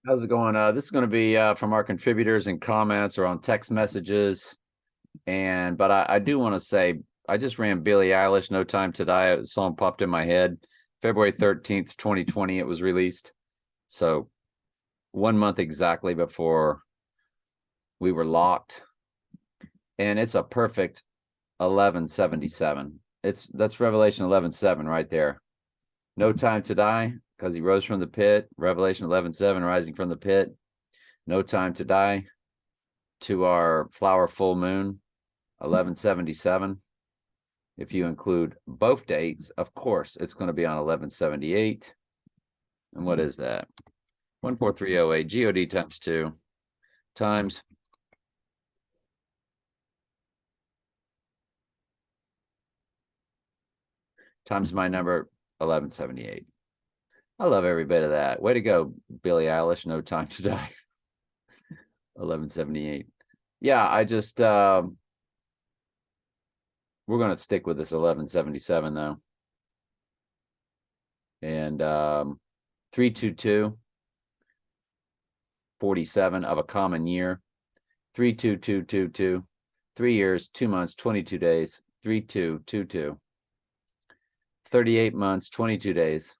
How's it going? This is going to be from our contributors and comments or on text messages. But I do want to say I just ran Billie Eilish No Time to Die. A song popped in my head. February 13th, 2020, it was released. So 1 month exactly before we were locked. And it's a perfect 1177. That's Revelation 11:7 right there. No Time to Die, because he rose from the pit. Revelation 11:7, rising from the pit. No Time to Die, to our flower full moon, 1177. If you include both dates, of course, it's going to be on 1178. And what is that? 14308 GOD times 2 times my number, 1178. I love every bit of that. Way to go, Billie Eilish, No Time to Die. 1178. Yeah, we're going to stick with this 1177 though. And 322, 47 of a common year. 32222, 3 years, 2 months, 22 days. 3222, 38 months, 22 days.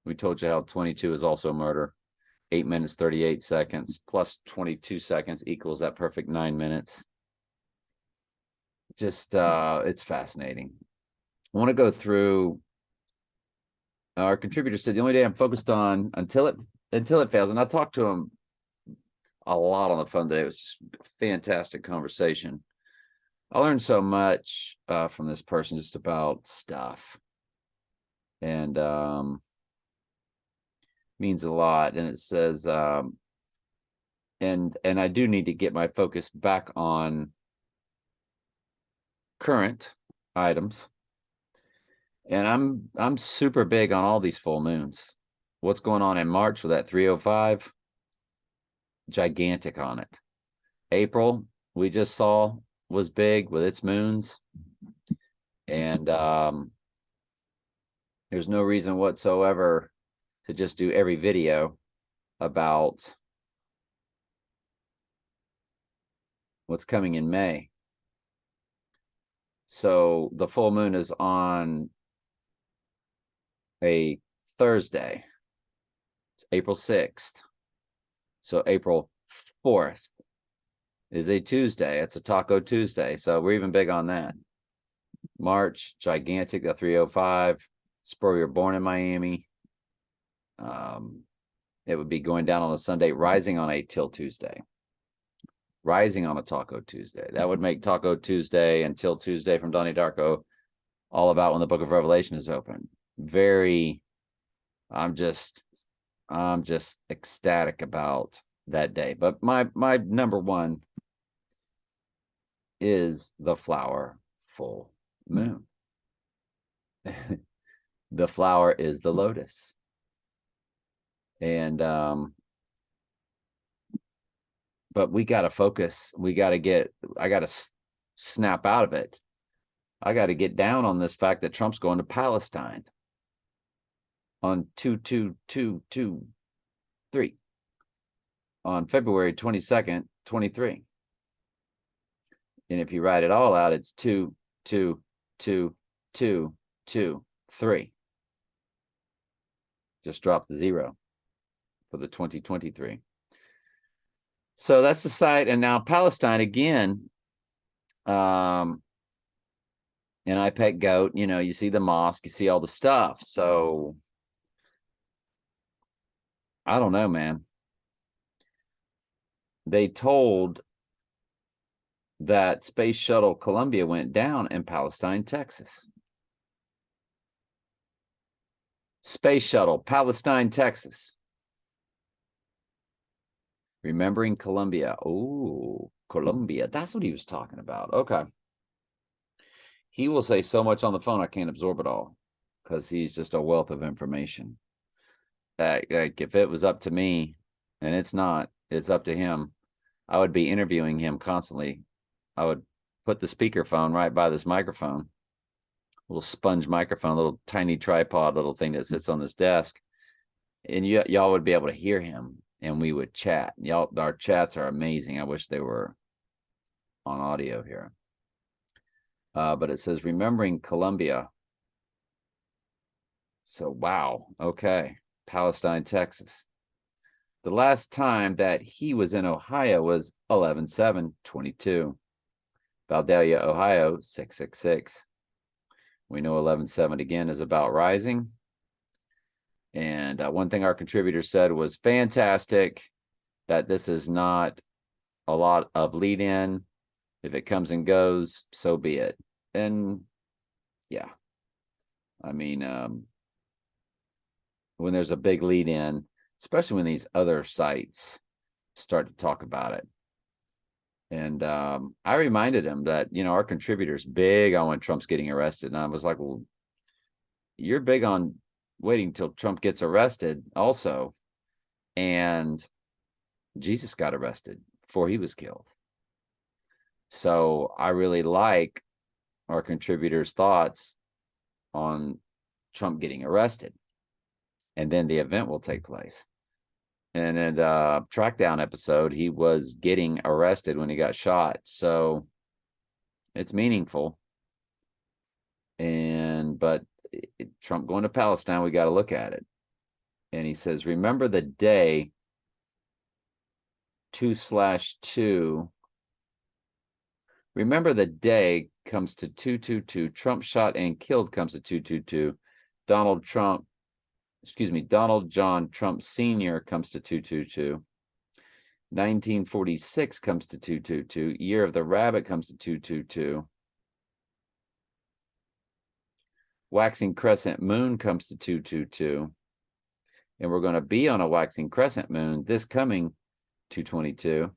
We told you how 22 is also a murder. 8 minutes, 38 seconds plus 22 seconds equals that perfect 9 minutes. Just it's fascinating. I want to go through. Our contributor said the only day I'm focused on until it fails, and I talked to him a lot on the phone today. It was just a fantastic conversation. I learned so much from this person just about stuff, and means a lot. And it says, and I do need to get my focus back on current items. And I'm super big on all these full moons. What's going on in March with that 305? Gigantic on it. April, we just saw, was big with its moons. And there's no reason whatsoever to just do every video about what's coming in May. So the full moon is on a Thursday. It's April 6th. So April 4th is a Tuesday. It's a Taco Tuesday. So we're even big on that. March, gigantic, the 305. Spur, you're born in Miami. It would be going down on a Sunday, rising on a Till Tuesday. Rising on a Taco Tuesday. That would make Taco Tuesday and Till Tuesday from Donnie Darko all about when the book of Revelation is open. I'm just ecstatic about that day. But my number one is the flower full moon. The flower is the lotus. And but we got to focus. I got to snap out of it. I got to get down on this fact that Trump's going to Palestine on 2223 on February 22nd, 23. And if you write it all out, it's 2222223. Just drop the zero for the 2023. So that's the site. And now Palestine again. And I Pet Goat, you see the mosque, you see all the stuff. So I don't know, man. They told that Space Shuttle Columbia went down in Palestine, Texas. Space Shuttle, Palestine, Texas. Remembering Columbia. Oh, Columbia. That's what he was talking about. Okay. He will say so much on the phone, I can't absorb it all because he's just a wealth of information. Like if it was up to me, and it's not, it's up to him, I would be interviewing him constantly. I would put the speakerphone right by this microphone, little sponge microphone, little tiny tripod, little thing that sits on this desk. and y'all would be able to hear him, and we would chat. Y'all, our chats are amazing. I wish they were on audio here. But it says remembering Columbia. So wow, okay, Palestine, Texas. The last time that he was in Ohio was 11/7/22. Valdalia, Ohio, 666. We know 11/7 again is about rising. And one thing our contributor said was fantastic, that this is not a lot of lead in. If it comes and goes, so be it. And yeah, I mean, when there's a big lead in, especially when these other sites start to talk about it. And I reminded him that, our contributor's big on when Trump's getting arrested. And I was like, well, you're big on waiting till Trump gets arrested also. And Jesus got arrested before he was killed. So I really like our contributor's thoughts on Trump getting arrested. And then the event will take place. And in the Trackdown episode, he was getting arrested when he got shot. So it's meaningful. But Trump going to Palestine, we got to look at it. And he says, remember the day 2/2. Remember the day comes to 222. Trump shot and killed comes to 222. Donald John Trump Sr. comes to 222. 1946 comes to 222. Year of the Rabbit comes to 222. Waxing crescent moon comes to 222. And we're going to be on a waxing crescent moon this coming 222.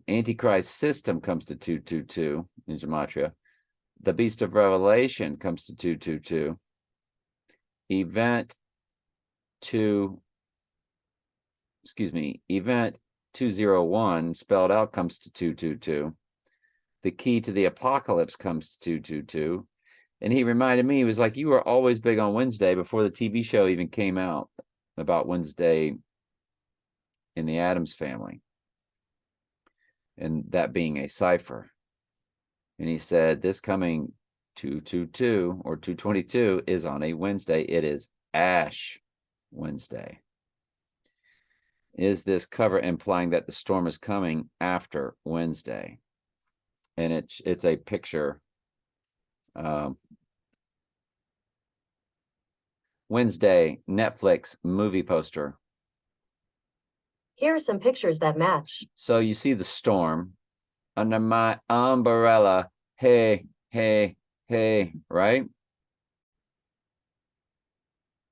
Antichrist system comes to 222 in Gematria. The Beast of Revelation comes to 222. Event 201 spelled out comes to 222. The Key to the Apocalypse comes to 222. And he reminded me, he was like, you were always big on Wednesday before the TV show even came out about Wednesday in the Addams Family. And that being a cipher. And he said, this coming 222 or 222 is on a Wednesday. It is Ash Wednesday. Is this cover implying that the storm is coming after Wednesday? And it's a picture. Wednesday, Netflix movie poster. Here are some pictures that match. So you see the storm under my umbrella. Hey, hey, hey, right?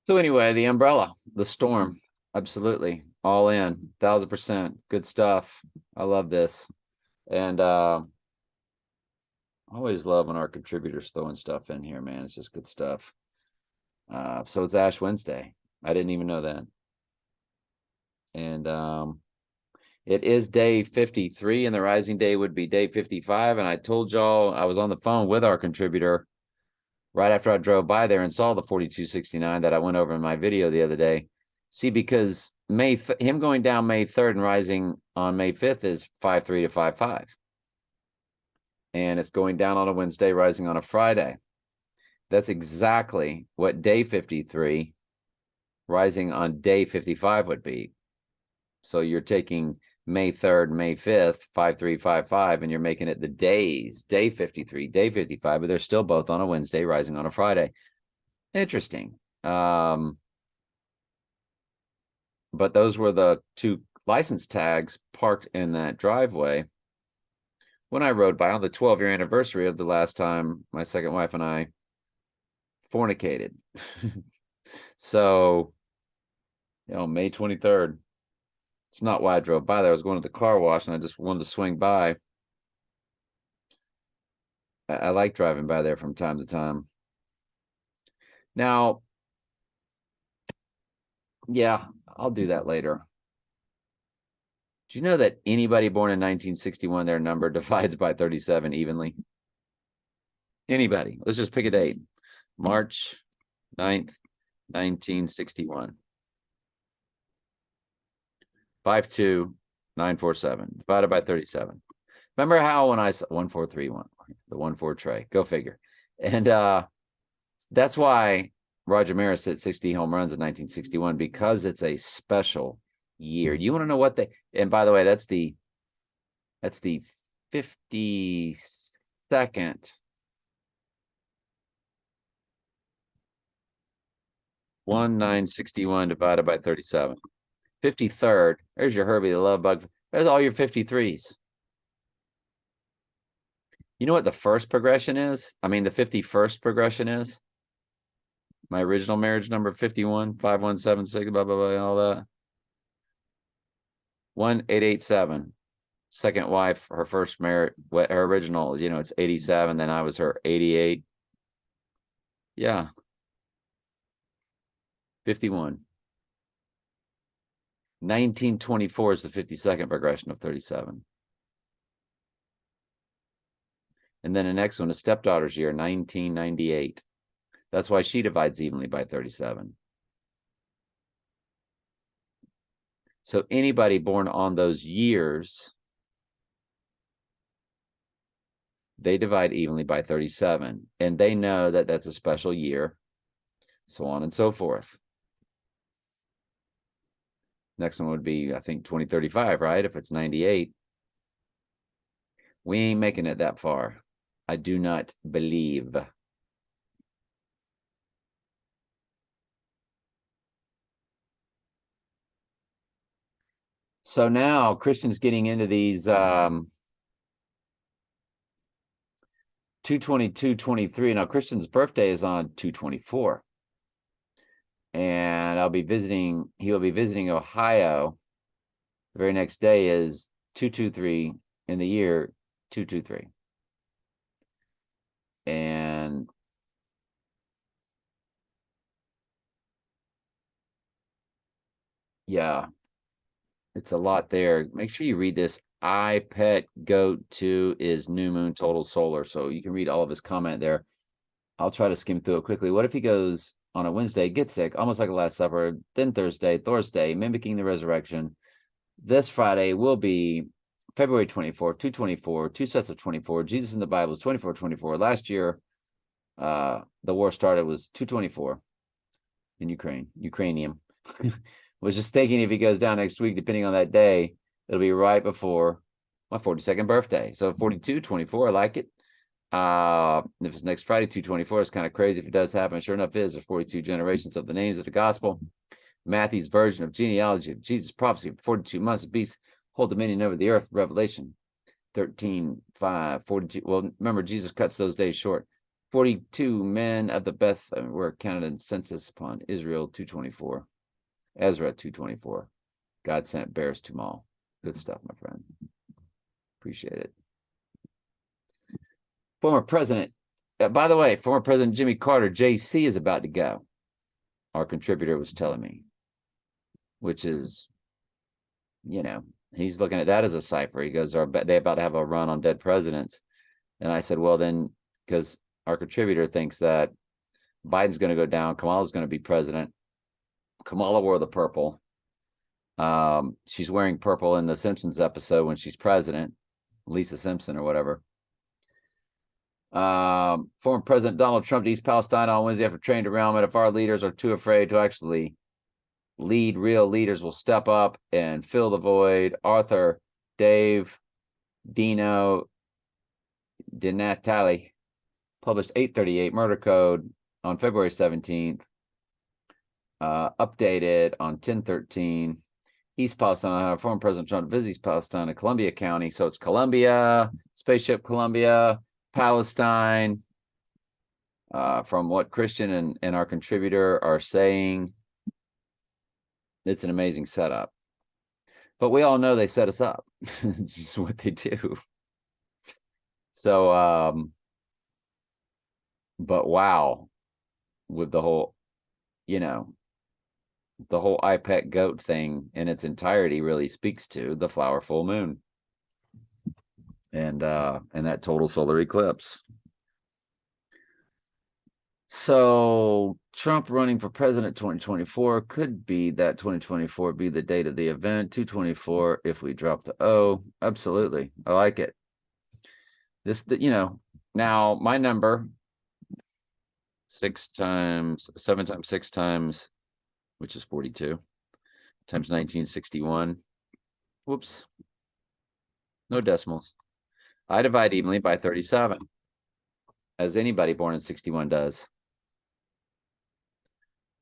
So anyway, the umbrella, the storm, absolutely. All in, 1000%. Good stuff. I love this. And I always love when our contributors throwing stuff in here, man. It's just good stuff. So it's Ash Wednesday. I didn't even know that. And it is day 53, and the rising day would be day 55. And I told y'all, I was on the phone with our contributor right after I drove by there and saw the 4269 that I went over in my video the other day. See, because him going down May 3rd and rising on May 5th is 5/3 to 5/5. And it's going down on a Wednesday, rising on a Friday. That's exactly what day 53, rising on day 55 would be. So you're taking May 3rd, May 5th, 5/3, 5/5, and you're making it the days, day 53, day 55, but they're still both on a Wednesday, rising on a Friday. Interesting. But those were the two license tags parked in that driveway when I rode by on the 12-year anniversary of the last time my second wife and I fornicated. So, May 23rd. It's not why I drove by there. I was going to the car wash and I just wanted to swing by. I like driving by there from time to time. Now, yeah, I'll do that later. Do you know that anybody born in 1961, their number divides by 37 evenly? Anybody. Let's just pick a date. March 9th, 1961. 52947 divided by 37. Remember how when I saw 1431, the 1-4 tray, go figure. And that's why Roger Maris hit 60 home runs in 1961, because it's a special year. You want to know what they, and by the way, that's the 52nd 1961 divided by 37. 53rd, there's your Herbie the Love Bug. There's all your 53s. You know what the first progression is? I mean, the 51st progression is? My original marriage number 51, 5176, blah, blah, blah, and all that. 1887. Second wife, her first marriage, her original, it's 87. Then I was her 88. Yeah. 51. 1924 is the 52nd progression of 37. And then the next one is stepdaughter's year, 1998. That's why she divides evenly by 37. So anybody born on those years, they divide evenly by 37. And they know that that's a special year, so on and so forth. Next one would be, I think, 2035, right? If it's 98. We ain't making it that far. I do not believe. So now Christian's getting into these 2/22/23. Now Christian's birthday is on 2/24. And he'll be visiting Ohio. The very next day is 2/23 in the year 2/23. And yeah, it's a lot there. Make sure you read this. I Pet Goat 2 is new moon total solar. So you can read all of his comment there. I'll try to skim through it quickly. What if he goes on a Wednesday, gets sick, almost like a Last Supper, then Thursday, mimicking the resurrection. This Friday will be February 24th, 2/24, two sets of 24. Jesus in the Bible is 24/24. Last year, the war started was 2/24 in Ukrainian. Was just thinking if he goes down next week, depending on that day, it'll be right before my 42nd birthday. So 42/24, I like it. If it's next Friday, 2/24, it's kind of crazy if it does happen. Sure enough, there's 42 generations of the names of the gospel. Matthew's version of genealogy of Jesus' prophecy of 42 months of beasts hold dominion over the earth. Revelation 13:5, 42. Well, remember, Jesus cuts those days short. 42 men of the Beth were counted in census upon Israel, 2/24. Ezra 2/24. God sent bears to Maul. Good stuff, my friend. Appreciate it. Former President, by the way, former President Jimmy Carter, JC, is about to go. Our contributor was telling me, which is, he's looking at that as a cipher. He goes, they about to have a run on dead presidents. And I said, well, then, because our contributor thinks that Biden's going to go down, Kamala's going to be president. Kamala wore the purple. She's wearing purple in the Simpsons episode when she's president, Lisa Simpson or whatever. Former President Donald Trump to East Palestine on Wednesday after training around it. If our leaders are too afraid to actually lead, real leaders will step up and fill the void. Arthur, Dave, Dino, DiNatale published 838 Murder Code on February 17th. Updated on 10/13. East Palestine, former President Trump visits Palestine in Columbia County. So it's Columbia, Spaceship Columbia, Palestine. From what Christian and our contributor are saying, it's an amazing setup. But we all know they set us up. It's just what they do. So, but wow, with the whole, the whole iPet goat thing in its entirety really speaks to the flower full moon and that total solar eclipse. So Trump running for president 2024 could be that 2024 be the date of the event. 224 if we drop the O. Absolutely. I like it. This, now my number 7 times 6 times, which is 42 times 1961. Whoops. No decimals. I divide evenly by 37, as anybody born in 61 does.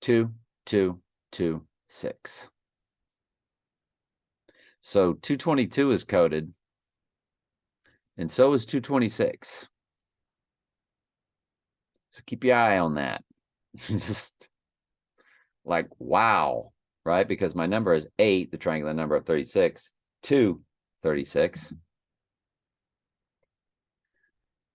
2, 2, 2, 6. So 222 is coded, and so is 226. So keep your eye on that. Just like, wow, right? Because my number is 8, the triangular number of 36, 2, 36.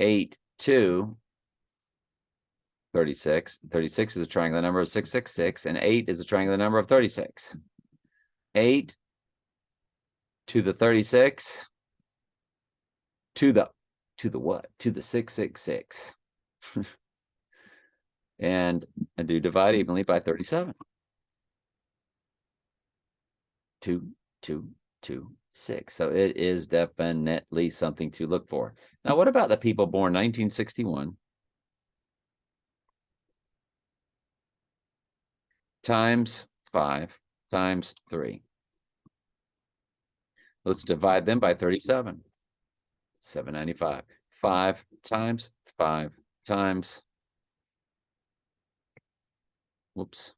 8, 2, 36. 36 is a triangular number of 666, and 8 is a triangular number of 36. 8 to the 36 to the what? To the 666. And I do divide evenly by 37. 2, 2, 2, 6. So it is definitely something to look for. Now, what about the people born 1961 times 5 times 3? Let's divide them by 37. 795. 5 times 5 times. Whoops.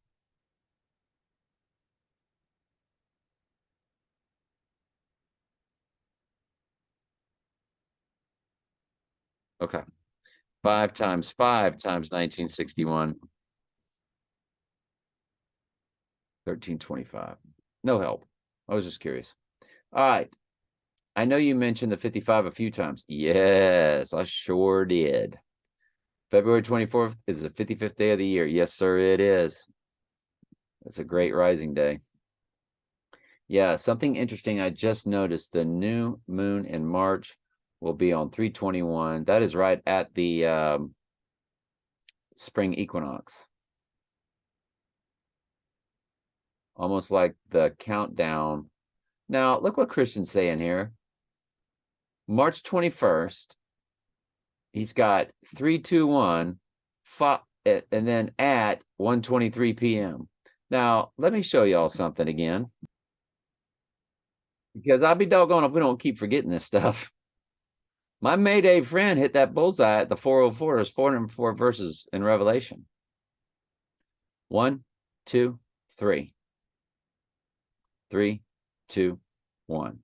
Okay. 5 times 5 times 1961. 1325. No help. I was just curious. All right. I know you mentioned the 55 a few times. Yes, I sure did. February 24th is the 55th day of the year. Yes, sir, it is. It's a great rising day. Yeah, something interesting I just noticed. The new moon in March will be on 3/21. That is right at the spring equinox. Almost like the countdown. Now, look what Christian's saying here. March 21st, he's got 3/21, and then at 1:23 p.m. Now, let me show y'all something again, because I'll be doggone if we don't keep forgetting this stuff. My Mayday friend hit that bullseye at the 404. There's 404 verses in Revelation. 1, 2, 3. 3, 2, 1.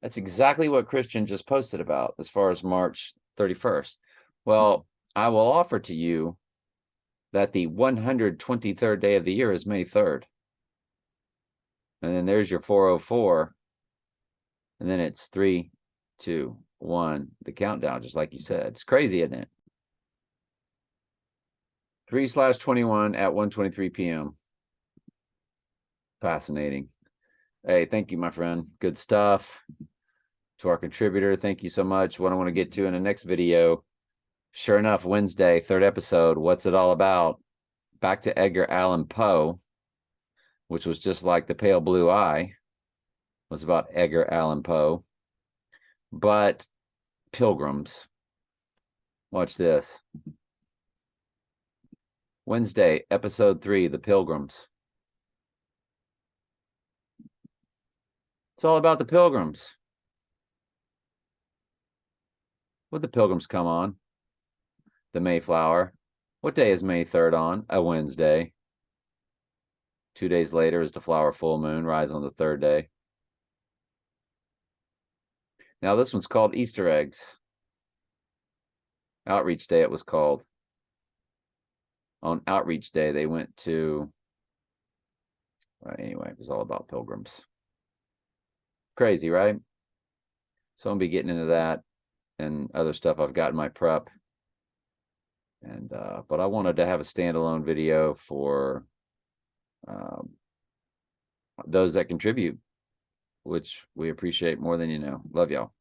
That's exactly what Christian just posted about as far as March 31st. Well, I will offer to you that the 123rd day of the year is May 3rd. And then there's your 404. And then it's 3, 2, 1, the countdown, just like you said. It's crazy, isn't it? 3/21 at 1:23 p.m. Fascinating. Hey, thank you, my friend. Good stuff. To our contributor, thank you so much. What I want to get to in the next video, sure enough, Wednesday, 3rd episode, what's it all about? Back to Edgar Allan Poe, which was just like The Pale Blue Eye, was about Edgar Allan Poe. But Pilgrims. Watch this. Wednesday, episode 3, The Pilgrims. It's all about the Pilgrims. What the Pilgrims come on? The Mayflower. What day is May 3rd on? A Wednesday. 2 days later is the flower full moon, rise on the 3rd day. Now this one's called Easter eggs. Outreach Day it was called. On Outreach Day, they went to, anyway, it was all about pilgrims. Crazy, right? So I'm gonna be getting into that and other stuff I've got in my prep. And but I wanted to have a standalone video for those that contribute, which we appreciate more than you know. Love y'all.